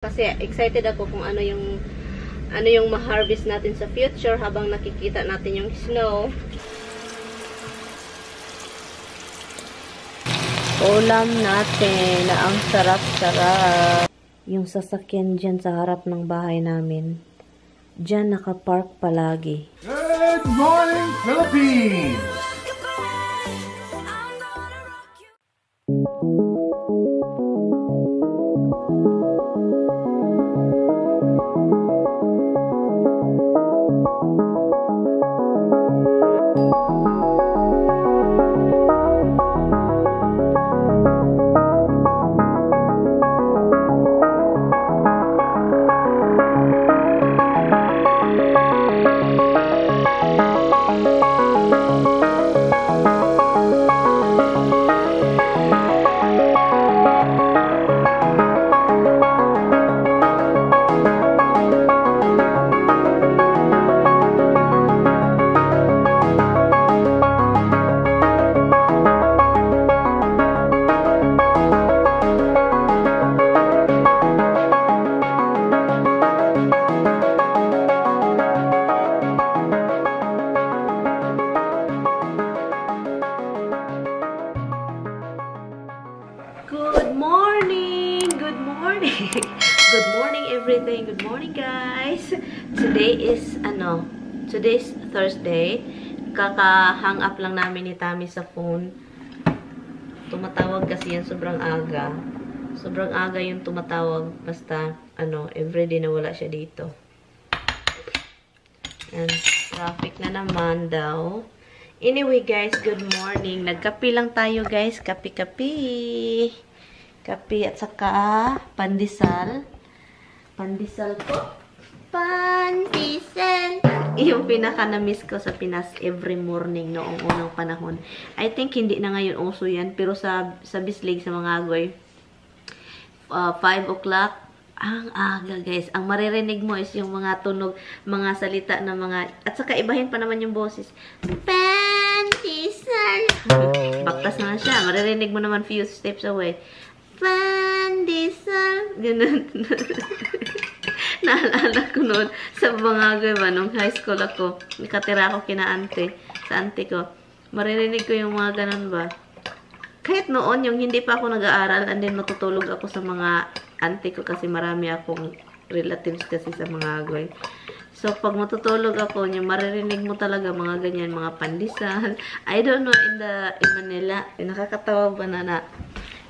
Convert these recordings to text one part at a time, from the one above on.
Kasi excited ako kung ano yung ma-harvest natin sa future habang nakikita natin yung snow. Ulam natin na ang sarap-sarap. Yung sasakyan dyan sa harap ng bahay namin. Dyan nakapark palagi. Good morning, Philippines! Good morning everything. Good morning guys. Today's Thursday. Kaka-hang up lang namin ni Tami sa phone. Tumatawag kasi yan sobrang aga. Sobrang aga yung tumatawag. Basta everyday na wala siya dito. And traffic na naman daw. Anyway guys, good morning. Nagkape lang tayo guys. Kape-kape. Kape at saka pandesal. Pandesal po. Pandesal. Yung pinaka-na-miss ko sa Pinas every morning noong unang panahon. I think hindi na ngayon uso yan. Pero sa Bislig, sa mga agoy, 5 o'clock, ang aga guys. Ang maririnig mo is yung mga tunog, mga salita na mga, at saka ibahin pa naman yung boses. Pandesal. Baktas na siya. Maririnig mo naman few steps away. Pandesal. Ganun. Naalala ko noon sa mga gawin, nung high school ako, nakatira ako kina ante, sa ante ko. Maririnig ko yung mga ganun ba. Kahit noon, yung hindi pa ako nag-aaral, and then matutulog ako sa mga ante ko kasi marami akong relatives kasi sa mga gawin. So, pag matutulog ako, yung maririnig mo talaga mga ganyan, mga pandesal. I don't know, in Manila, nakakatawa ba na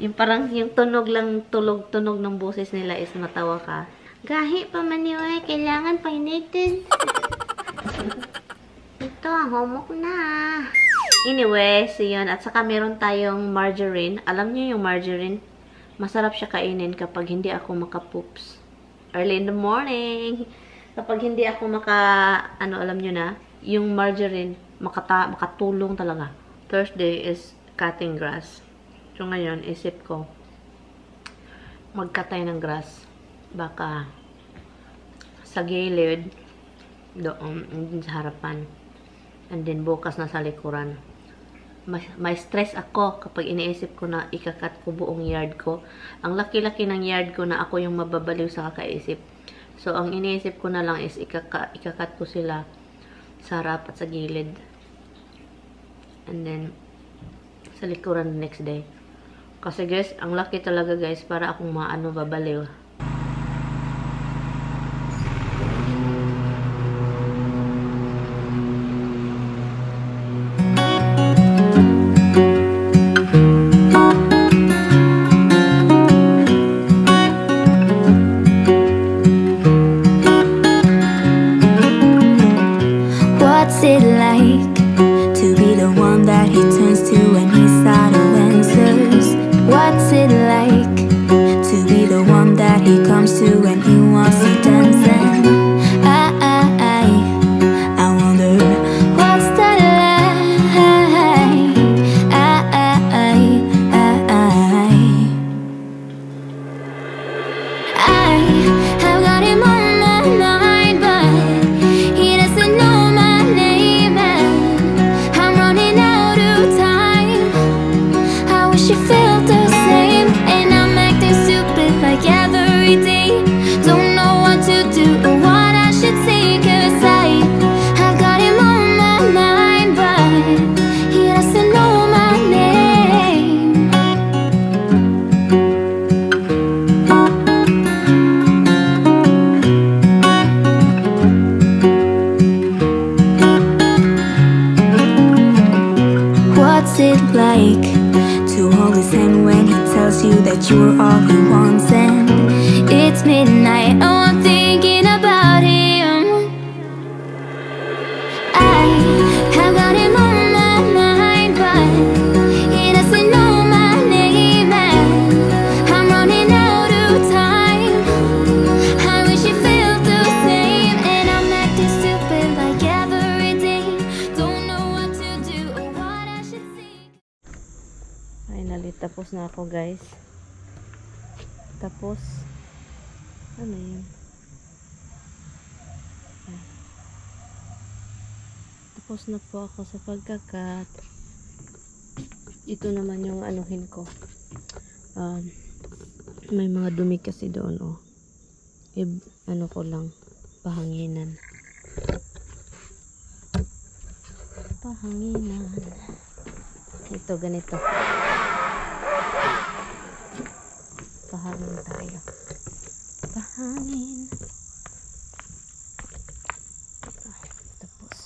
yung parang yung tunog lang, tunog ng boses nila is matawa ka. Gahi pa maniway, kailangan painitin. Ito, homework na. Anyway, so yun. At saka meron tayong margarine. Alam niyo yung margarine? Masarap siya kainin kapag hindi ako maka-poops. Early in the morning. Kapag hindi ako alam niyo na, yung margarine, makatulong talaga. Thursday is cutting grass. So ngayon, isip ko, magkatay ng grass. Baka sa gilid, doon, sa harapan. And then, bukas na sa likuran. May stress ako kapag iniisip ko na ikakat ko buong yard ko. Ang laki-laki ng yard ko na ako yung mababaliw sa kakaisip. So, ang iniisip ko na lang is ikakat ko sila sa harap at sa gilid. And then, sa likuran the next day. Kasi guys, ang laki talaga guys para akong babaliw. What's it like to be the one that he turns to when he's out of answers? What's it like to be the one that he comes to when he wants to dance? And I wonder what's that like? I have got him on my mind, but he doesn't know my name, and I'm running out of time. I wish you felt the same, and I'm acting stupid like every day. Tapos na ako, guys. Tapos, ano yun? Tapos na po ako sa pagkakat. Ito naman yung anuhin ko. May mga dumi kasi doon, oh. Ano ko lang, pahanginan. Pahanginan. Ito, ganito. Pahangin tayo. Pahangin. Tapos.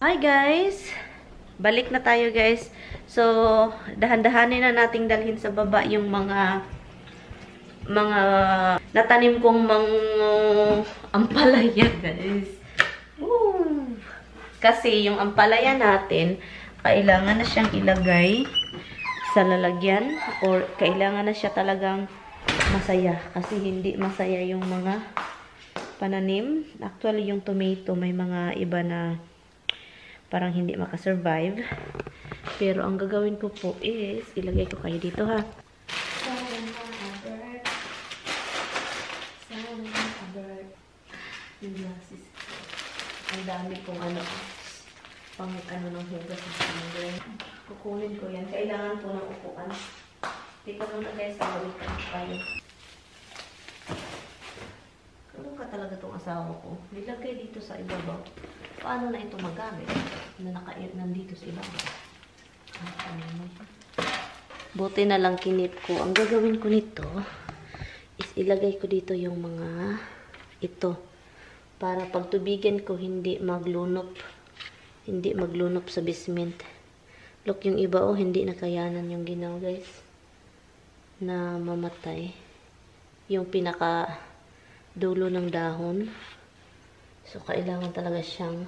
Hi guys! Balik na tayo guys. So, dahan-dahanin na nating dalhin sa baba yung mga natanim kong ampalaya guys. Woo! Kasi yung ampalaya natin, kailangan na siyang ilagay sa lalagyan or kailangan na siya talagang masaya. Kasi hindi masaya yung mga pananim. Actually, yung tomato may mga iba na parang hindi makasurvive. Pero ang gagawin ko po is, ilagay ko kayo dito ha. Ang dami kong pang ng hugas ng finger. Kukunin ko yan. Kailangan po ng upuan. Dito muna guys, pawikan tayo. Ano ka talaga tong asawa ko? Nilagay dito sa ibabaw. Paano na ito magamit? Na nandito sa ibabaw. Buti na lang kinip ko. Ang gagawin ko nito is ilagay ko dito yung mga ito. Para pag tubigan ko hindi maglunop. Hindi maglunop sa basement. Look, yung iba hindi nakayanan yung ginaw guys. Na mamatay. Yung pinaka dulo ng dahon. So, kailangan talaga siyang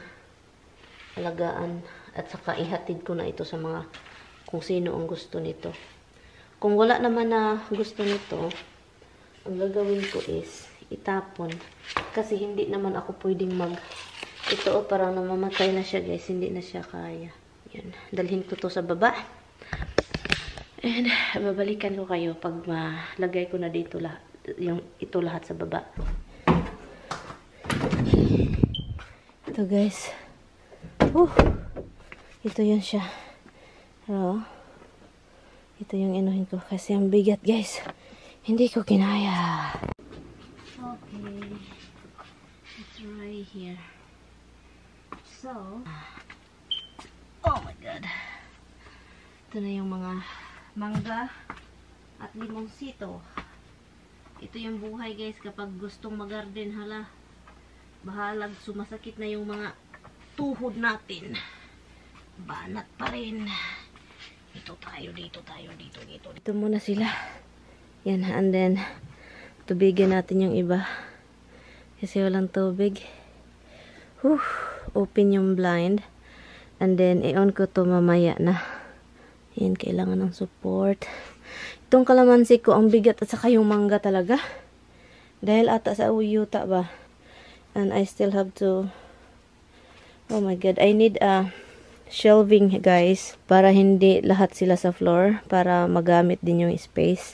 alagaan at saka ihatid ko na ito sa mga kung sino ang gusto nito. Kung wala naman na gusto nito, ang gagawin ko is itapon. Kasi hindi naman ako pwedeng ito parang namamatay na siya guys. Hindi na siya kaya. Yan. Dalhin ko to sa baba. And babalikan ko kayo pag malagay ko na dito lahat. Ito lahat sa baba. Ito guys. Ito yun siya. Pero, ito yung inuhin ko. Kasi ang bigat guys. Hindi ko kinaya. Okay. Let's try here. So, oh my god. Ito na yung mga mangga at limonsito. Ito yung buhay guys kapag gustong mag-garden. Hala. Bahalag, sumasakit na yung mga tuhod natin. Banat pa rin. Dito tayo. Ito muna sila. Yan, and then, tubigan natin yung iba. Kasi walang tubig. Open yung blind. And then, i-on ko to mamaya na. Yan, kailangan ng support. Itong kalamansi ko, ang bigat at saka yung mangga talaga. Dahil ata sa uyuta ba. And I still have to, oh my god, I need a shelving guys, para hindi lahat sila sa floor, para magamit din yung space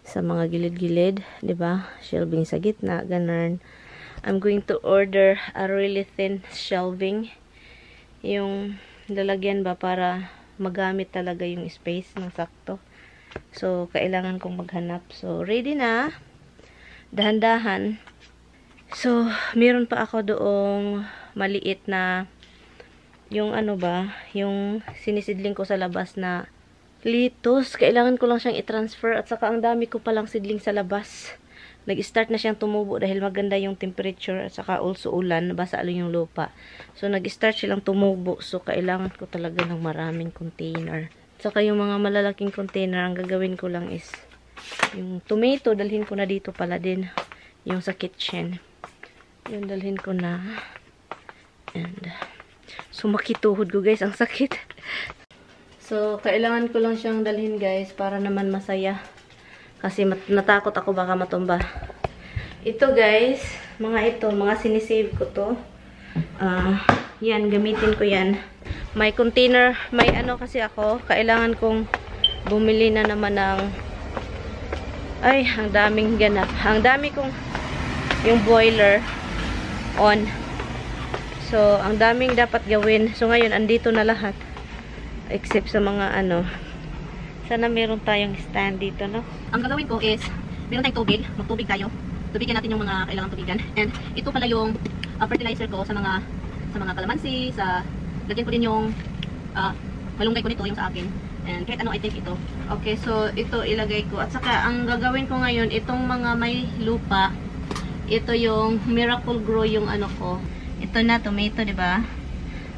sa mga gilid-gilid, 'di ba? Shelving sa gitna, ganun. I'm going to order a really thin shelving, yung lalagyan ba para magamit talaga yung space ng sakto. So, kailangan kong maghanap. So, ready na. Dahan-dahan. So, meron pa ako doong maliit na yung ano ba, yung sinisidling ko sa labas na lettuce. Kailangan ko lang siyang i-transfer at saka ang dami ko palang sidling sa labas. Nag-start na siyang tumubo dahil maganda yung temperature at saka also ulan, basa lang yung lupa. So, nag-start silang tumubo. So, kailangan ko talaga ng maraming container. Saka yung mga malalaking container, ang gagawin ko lang is yung tomato, dalhin ko na dito pala din. Yung sa kitchen. Yung dalhin ko na. And, sumakituhod ko guys, ang sakit. So, kailangan ko lang siyang dalhin guys para naman masaya. Kasi natakot ako baka matumba. Ito guys, mga sinisave ko to. Yan, gamitin ko yan. May container, may ano kasi ako, kailangan kong bumili na naman ng, ay, ang daming ganap. Ang dami kong, yung boiler on. So, ang daming dapat gawin. So, ngayon, andito na lahat. Except sa mga ano. Sana meron tayong stand dito, no? Ang gagawin ko is, meron tayong tubig. Magtubig tayo. Tubigyan natin yung mga kailangan tubigan. And, ito pala yung fertilizer ko sa mga kalamansi, lagyan ko din yung malunggay ko nito, yung sa akin. And kahit ano, I think ito. Okay, so ito ilagay ko. At saka, ang gagawin ko ngayon, itong mga may lupa, ito yung Miracle Grow yung ano ko. Ito na, tomato, diba?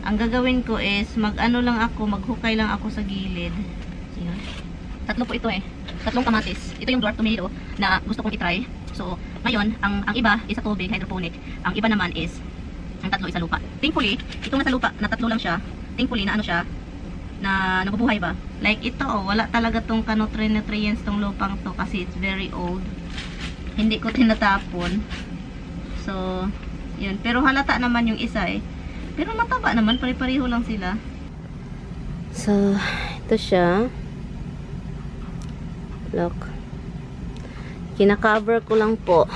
Ang gagawin ko is, maghukay lang ako sa gilid. Yun. Tatlo po ito eh. Tatlong kamatis. Ito yung dwarf tomato na gusto kong itry. So, ngayon, ang iba is sa tubig, hydroponic. Ang iba naman is, ang tatlo is sa lupa. Thankfully, itong nasa lupa, na tatlo lang siya. Thankfully, na ano siya, na nabubuhay ba? Like ito, wala talaga tong nutrients tong lupang to kasi it's very old. Hindi ko tinatapon. So, yun. Pero halata naman yung isa eh. Pero mataba naman, pare-pareho lang sila. So, ito siya. Look. Kina-cover ko lang po.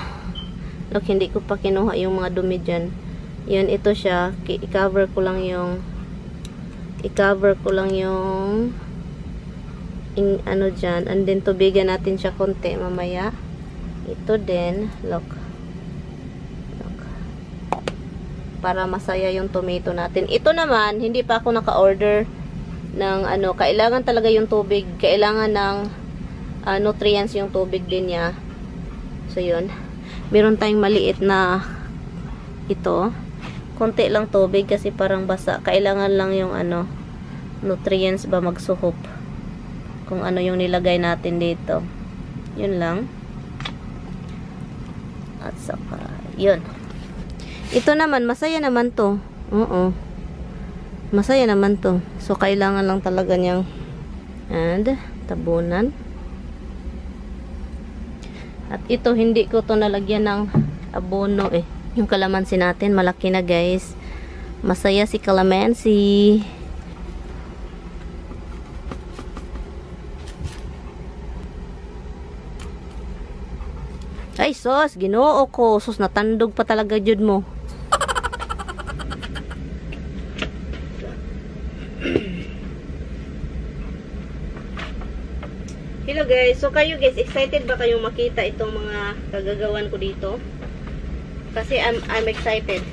Look, hindi ko pa kinuha yung mga dumi dyan. Yun, ito siya. I-cover ko lang yung ano dyan. And then, tubigan natin siya konti mamaya. Ito din. Look. Para masaya yung tomato natin. Ito naman, hindi pa ako naka-order ng ano. Kailangan talaga yung tubig. Kailangan ng nutrients yung tubig din niya. So, yun. Meron tayong maliit na ito. Konti lang tubig kasi parang basa. Kailangan lang yung ano, nutrients ba magsuhop. Kung ano yung nilagay natin dito. Yun lang. At saka, yun. Ito naman, masaya naman to. Oo. Masaya naman to. So, kailangan lang talaga niyang and tabunan. At ito, hindi ko to nalagyan ng abono eh. Yung kalamansi natin, malaki na guys. Masaya si kalamansi. Ay, sos, ginoo ko. Sos, natandog pa talaga jud mo. Hello guys. So kayo guys, excited ba kayong makita itong mga kagagawan ko dito? Kasi I'm excited.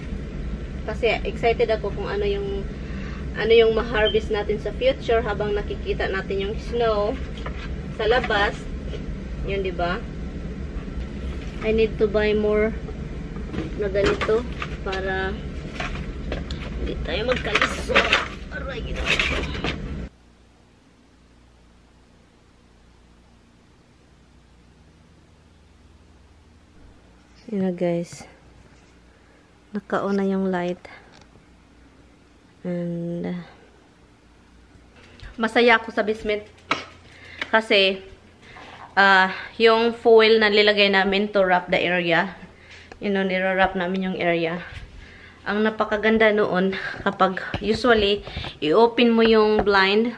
Kasi excited ako kung ano yung ma-harvest natin sa future habang nakikita natin yung snow sa labas. Yun, di ba? I need to buy more na ganito para hindi tayo magkaliso. Aray, ginawa. Yun na guys. Naka-on na yung light. And masaya ako sa basement. Kasi yung foil na nilagay namin to wrap the area. You know, nire-wrap namin yung area. Ang napakaganda noon kapag usually i-open mo yung blind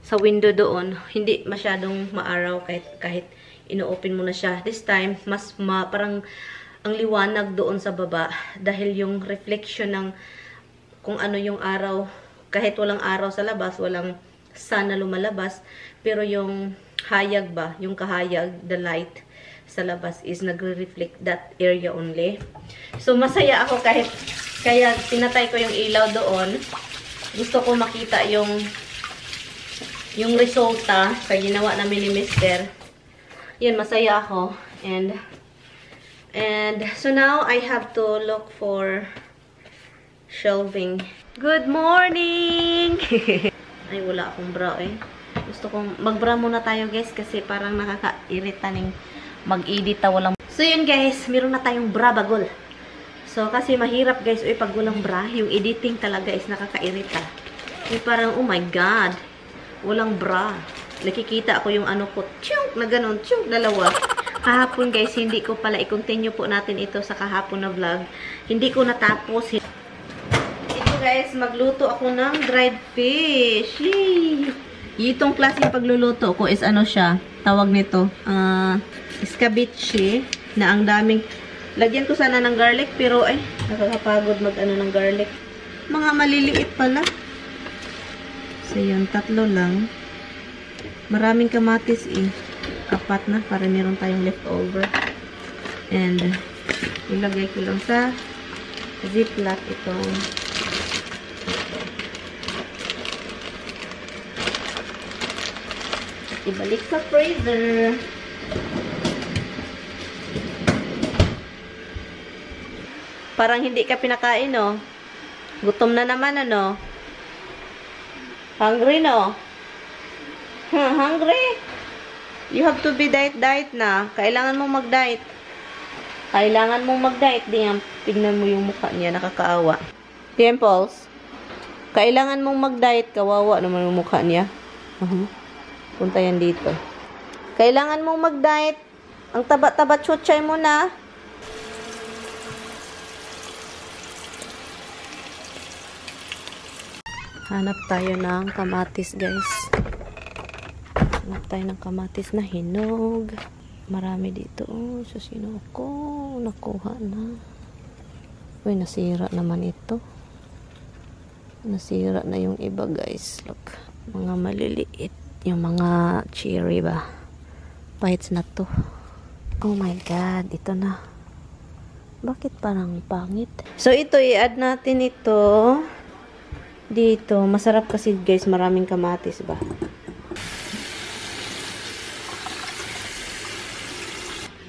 sa window doon, hindi masyadong maaraw kahit ino-open mo na siya. This time, mas parang ang liwanag doon sa baba dahil yung reflection ng kung ano yung araw, kahit walang araw sa labas, walang sun na lumalabas. Pero yung hayag ba, yung kahayag, the light sa labas is nagre-reflect that area only. So, masaya ako kahit, kaya pinatay ko yung ilaw doon. Gusto ko makita yung resulta sa ginawa namin ni Mister. Yun, masaya ako. And so now, I have to look for shelving. Good morning! Ay, wala akong bra eh. Gusto kong mag-bra muna tayo guys kasi parang nakaka-irita ng mag-edit ta walang. So yun guys, meron na tayong bra bagol. So kasi mahirap guys, pag walang bra, yung editing talaga is nakaka-irita. Parang oh my god, walang bra. Nakikita ako yung ano ko, tiyunk, na ganun, tiyunk, dalawa. Kahapon guys, hindi ko pala i-continue po natin ito sa kahapon na vlog. Hindi ko natapos. Guys, magluto ako ng dried fish. Yay! Itong klaseng pagluluto ko is ano siya, tawag nito, escabeche, na ang daming, lagyan ko sana ng garlic, pero ay, nakakapagod mag-ano ng garlic. Mga maliliit pala. So yun, 3 lang. Maraming kamatis eh. 4 na, para meron tayong leftover. And, ilagay ko lang sa ziplock itong ibalik sa freezer. Parang hindi ka pinakain, no? Gutom na naman, ano? Hungry, no? Hungry? You have to be diet na. Kailangan mong mag-diet. Kailangan mong mag-diet. Tignan mo yung mukha niya, nakakaawa. Pimples. Kailangan mong mag-diet. Kawawa naman yung mukha niya. Punta yan dito. Kailangan mong mag-diet. Ang taba-taba chuchay mo na. Hanap tayo ng kamatis, guys. Hanap tayo ng kamatis na hinog. Marami dito. Oh, so sino ko? Nakuha na. Uy, nasira naman ito. Nasira na yung iba, guys. Look. Mga maliliit. Yung mga cherry ba? Bites na to. Oh my god, ito na. Bakit parang pangit? So ito, i-add natin ito dito. Masarap kasi guys, maraming kamatis ba?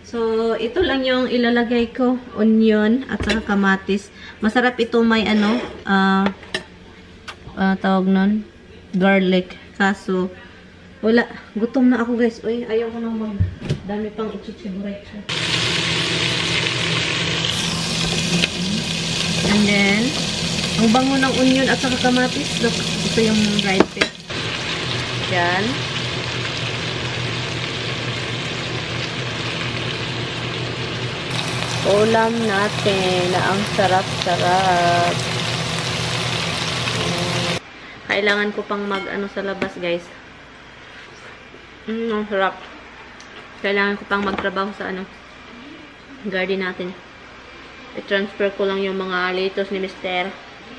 So ito lang yung ilalagay ko. Onion at saka kamatis. Masarap ito, may ano, tawag nun, garlic. Kaso wala. Gutom na ako guys. Uy, ayaw ko nang dami pang ichichiburecho. And then, ang bango ng onion at saka kamatis. Look, ito yung dried fish. Yan. Ulam natin na ang sarap-sarap. Kailangan ko pang mag-ano sa labas guys. Ang sarap. Kailangan ko pang magtrabaho sa ano, garden natin. I-transfer ko lang yung mga lettuce ni Mister.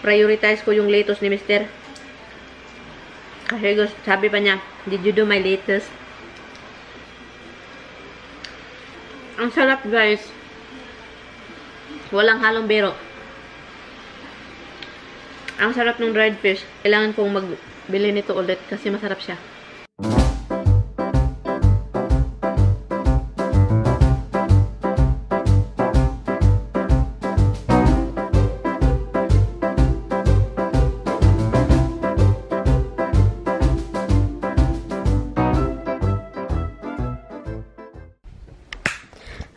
Prioritize ko yung lettuce ni Mister. Kasi sabi pa niya, did you do my lettuce? Ang sarap guys. Walang halong biro. Ang sarap ng dried fish. Kailangan kong magbili nito ulit kasi masarap siya.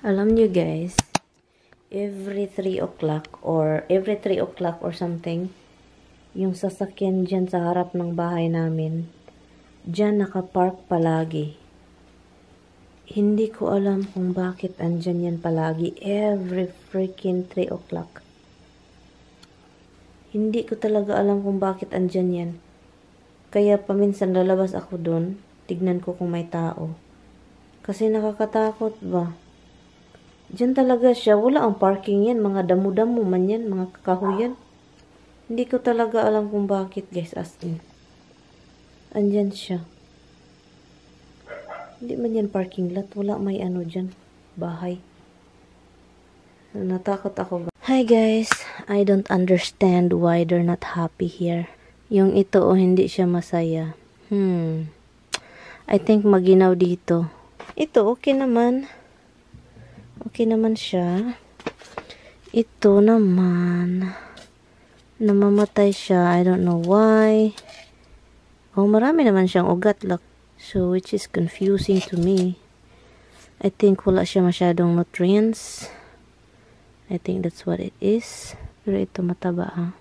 Alam nyo guys, every 3 o'clock or something, yung sasakyan dyan sa harap ng bahay namin, dyan nakapark palagi. Hindi ko alam kung bakit andyan yan palagi. Every freaking 3 o'clock. Hindi ko talaga alam kung bakit andyan yan. Kaya paminsan lalabas ako dun, tignan ko kung may tao. Kasi nakakatakot ba? Diyan talaga siya. Wala ang parking yan. Mga damo-damo man yan. Mga kakahuyan. Hindi ko talaga alam kung bakit guys. As in. Andyan siya. Hindi man yan parking lot. Wala may ano dyan. Bahay. Natakot ako ba? Hi guys. I don't understand why they're not happy here. Yung ito hindi siya masaya. I think maginaw dito. Ito okay naman. Okay naman siya. Ito naman. Namamatay siya. I don't know why. Oh, marami naman siyang ugat. Look. So, which is confusing to me. I think wala siya masyadong nutrients. I think that's what it is. Pero ito mataba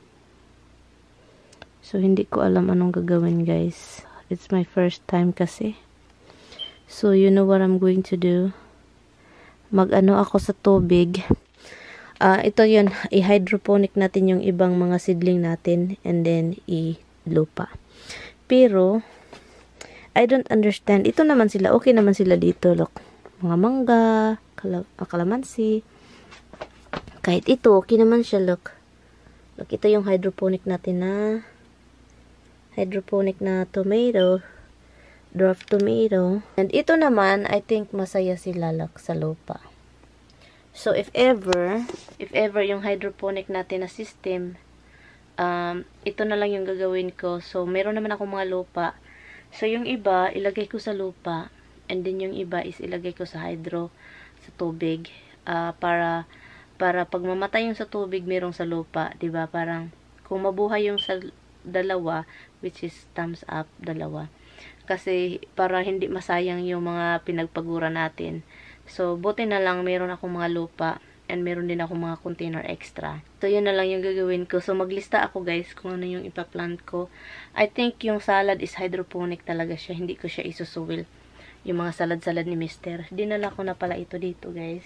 So, hindi ko alam anong gagawin guys. It's my first time kasi. So, you know what I'm going to do? Mag-ano ako sa tubig. Ito yun. I-hydroponic natin yung ibang mga seedling natin. And then, i-lupa. Pero, I don't understand. Ito naman sila. Okay naman sila dito. Look. Mga mangga, kalamansi. Kahit ito, okay naman siya. Look. Look, ito yung hydroponic natin na tomato. Dwarf tomato. And ito naman, I think masaya sila look sa lupa. So, if ever yung hydroponic natin na system, ito na lang yung gagawin ko. So, meron naman ako mga lupa. So, yung iba, ilagay ko sa lupa. And then, yung iba is ilagay ko sa sa tubig. Para pag mamatay yung sa tubig, merong sa lupa. Diba? Parang, kung mabuhay yung sa dalawa, which is thumbs up, dalawa. Kasi, para hindi masayang yung mga pinagpagura natin. So, buti na lang, meron akong mga lupa. And meron din ako mga container extra. So, yun na lang yung gagawin ko. So, maglista ako guys kung ano yung ipaplant ko. I think yung salad is hydroponic talaga siya. Hindi ko siya isusuwil. Yung mga salad-salad ni Mister. Dinala ko na pala ito dito guys.